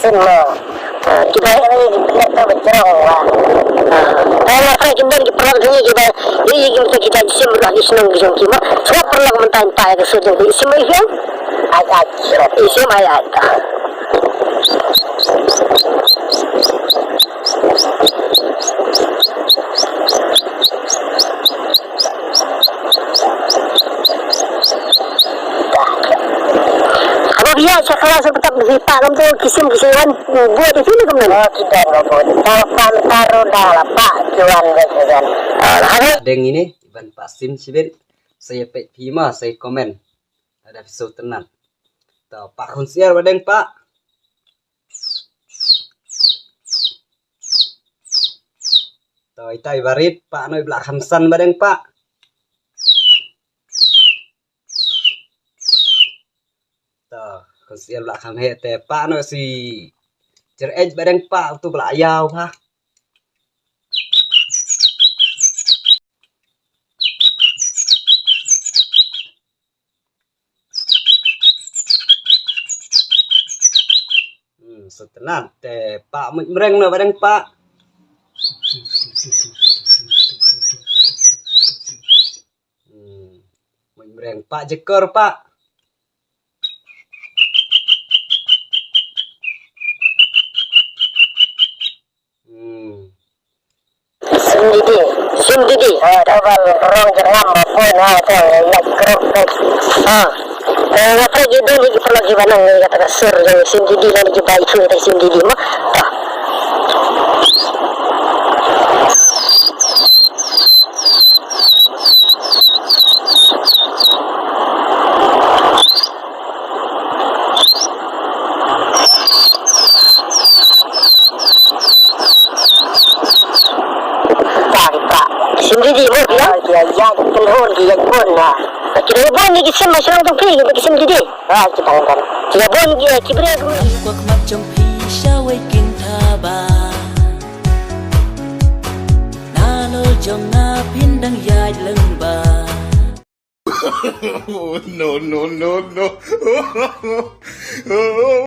Shnong. Kita nak tahu Jong lah. Kalau apa kita di paralok ni kita sim lagi shnong Jong kita. Sebab paralok mentah-mentah itu sudah sim lagi. Ayat. Sim ayat. Biasa kalau sebentar berita tu kisim-kisiman buat di sini kemudian. Oh tidak buat. Kalau taruh dalam pak jual kan. Deng ini Iban Pasim Sibin saya pek pima saya komen ada episode tenan. Tahu Pak Konsiar badeng Pak. Tahu itai barit Pak noi belak Hamsan badeng Pak. Konsial belakang hete Pak no si cerej badeng Pak tu belak ayau Pak. Setenan te Pak mereng no badeng Pak. Mereng Pak jekor Pak. Sindidi, awal orang jeram pun ada nak kerap. Apa gitu ni kita lagi mana ni kata kasar yang sindidi yang kita itu itu sindidi mah. Sim di mo ya. Dia yang telur dia pun lah. Kira bon ni kisim masih orang tumpi kita kisim di. Kita kan. Kira bon dia kibra tu. Quắc mắt trong khi sao ấy kinh tha bà na lô trong na pin đang dài lưng bà Oh, no, no, no, no.